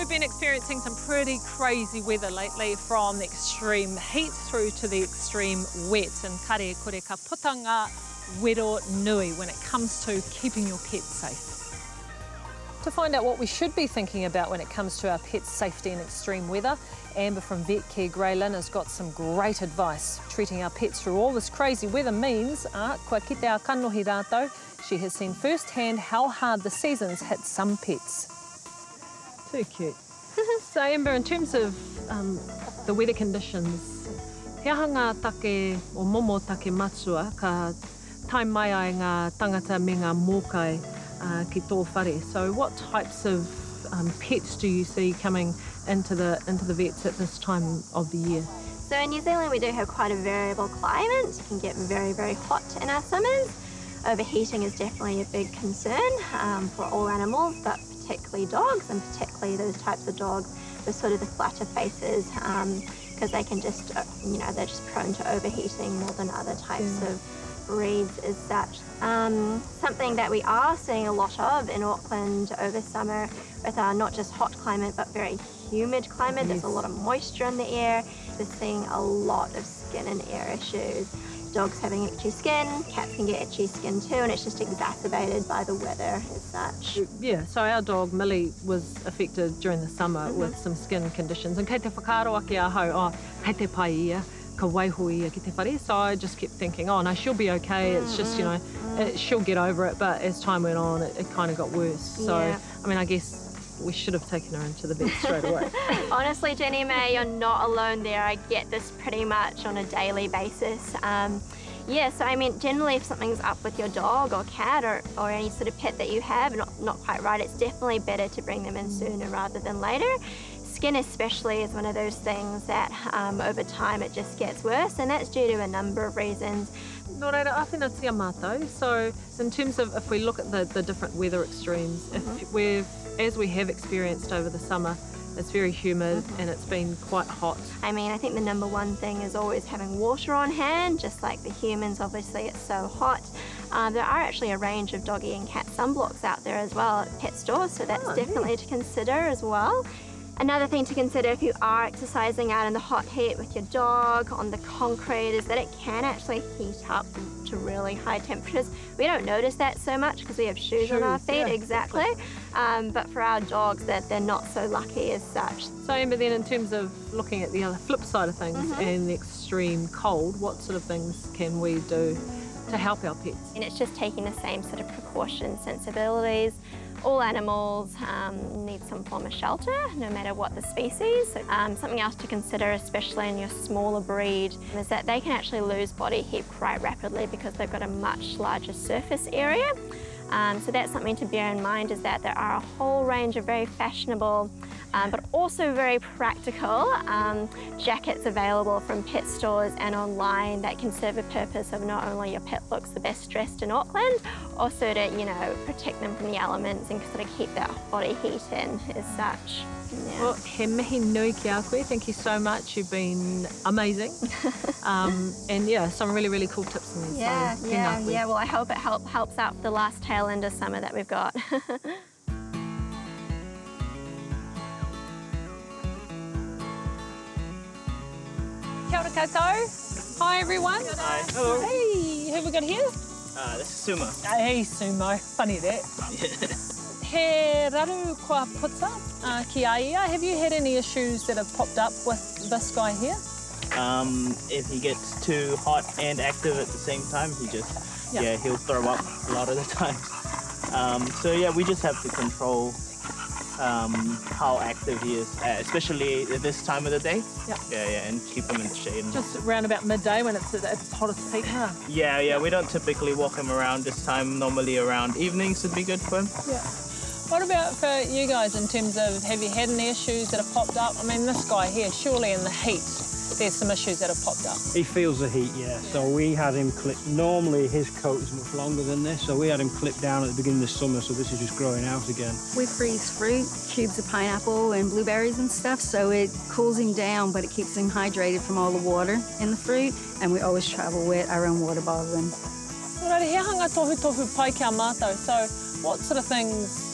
We've been experiencing some pretty crazy weather lately, from the extreme heat through to the extreme wet. And kare kore ka putanga wero nui when it comes to keeping your pets safe. To find out what we should be thinking about when it comes to our pets' safety in extreme weather, Amber from Vetcare Grey Lynn has got some great advice. Treating our pets through all this crazy weather means, kua kite a kanohi rātou, she has seen firsthand how hard the seasons hit some pets. Too cute. So Amber, in terms of the weather conditions, he hanga take o momo take matua ka tai mai ai ngā tangata me ngā mōkai ki tō whare. So what types of pets do you see coming into the vets at this time of the year? So in New Zealand we do have quite a variable climate. It can get very, very hot in our summers. Overheating is definitely a big concern for all animals, but particularly dogs, and particularly those types of dogs with sort of the flatter faces, because they can just, they're just prone to overheating more than other types of breeds as such. Something that we are seeing a lot of in Auckland over summer with our not just hot climate but very humid climate. There's a lot of moisture in the air. We're seeing a lot of skin and ear issues. Dogs having itchy skin, cats can get itchy skin too, and it's just exacerbated by the weather as such. Yeah, so our dog Millie was affected during the summer with some skin conditions. And kei te whakaaro ake ahau, kei te pai ia, ka waiho ia ki te whare. So I just kept thinking, oh no, she'll be okay. It's just, she'll get over it. But as time went on, it kind of got worse. So, I mean, I guess we should have taken her into the vet straight away. Honestly, Jenny May, you're not alone there. I get this pretty much on a daily basis. So I mean, generally if something's up with your dog or cat or any sort of pet that you have, not quite right, it's definitely better to bring them in sooner rather than later. Skin especially is one of those things that over time it just gets worse, and that's due to a number of reasons. Nō reira, āwhina tia mātou. So in terms of, if we look at the different weather extremes, as we have experienced over the summer, it's very humid and it's been quite hot. I mean, I think the number one thing is always having water on hand, just like the humans. Obviously it's so hot. There are actually a range of doggy and cat sunblocks out there as well at pet stores, so that's definitely to consider as well. Another thing to consider if you are exercising out in the hot heat with your dog on the concrete is that it can actually heat up to really high temperatures. We don't notice that so much because we have shoes on our feet, exactly. But for our dogs, they're not so lucky as such. So Amber, then in terms of looking at the other flip side of things and the extreme cold, what sort of things can we do to help our pets? And it's just taking the same sort of precautions, sensibilities. All animals need some form of shelter, no matter what the species. So, something else to consider, especially in your smaller breed, is that they can actually lose body heat quite rapidly because they've got a much larger surface area. So that's something to bear in mind, is that there are a whole range of very fashionable but also very practical jackets available from pet stores and online that can serve a purpose of not only your pet looks the best dressed in Auckland, also to, protect them from the elements and sort of keep that body heat in as such. Yeah. Well, he mihi nui ki a koe. Thank you so much. You've been amazing. And some really, really cool tips in there. Yeah. Well, I hope it helps out the last tail end of summer that we've got. Kia ora koutou. Hi everyone. Hi. Hello. Hey, who have we got here? This is Sumo. Hey Sumo, funny that. He raru kua puta ki a ia. Have you had any issues that have popped up with this guy here? If he gets too hot and active at the same time, he'll throw up a lot of the time. We just have to control how active he is, especially at this time of the day. And keep him in the shade. Just around about midday when it's at its hottest peak, huh? Yeah, we don't typically walk him around this time. Normally around evenings would be good for him. Yeah. What about for you guys in terms of, have you had any issues that have popped up? I mean, this guy here, surely in the heat, there's some issues that have popped up. He feels the heat, yeah. So we had him clipped. Normally his coat is much longer than this, so we had him clipped down at the beginning of the summer, so this is just growing out again. We freeze fruit, cubes of pineapple and blueberries and stuff, so it cools him down, but it keeps him hydrated from all the water in the fruit, and we always travel with our own water bottle. Alrighty, he hanga tohu pai kia mātou, so what sort of things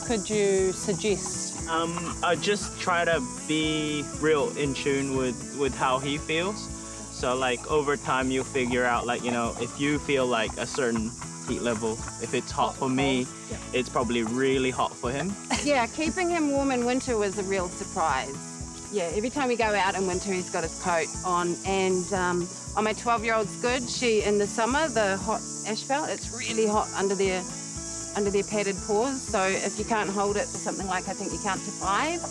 could you suggest I just try to be real in tune with how he feels. So like over time you'll figure out, like, you know, if you feel like a certain heat level, if it's hot for me, it's probably really hot for him. Yeah, keeping him warm in winter was a real surprise. Yeah, every time we go out in winter, he's got his coat on. And on my 12-year-old's good. In the summer, the hot asphalt, it's really hot under their padded paws. So if you can't hold it for something like, I think you count to 5,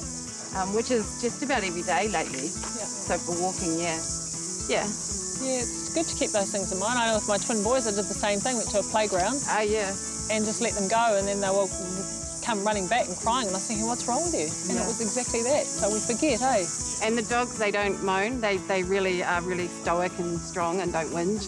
which is just about every day lately. Yeah. So for walking, yeah. Yeah. Yeah, it's good to keep those things in mind. I know with my twin boys, I did the same thing, went to a playground. Oh, yeah. And just let them go, and then they will come running back and crying, and I was thinking, what's wrong with you? And it was exactly that. So we forget, eh? And the dogs, they don't moan. They really are really stoic and strong and don't whinge.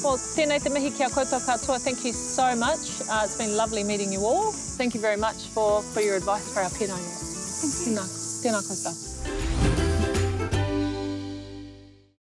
Well, tēnei te mihi kia koutou katoa. Thank you so much. It's been lovely meeting you all. Thank you very much for your advice for our pet owners. Tēnā koutou.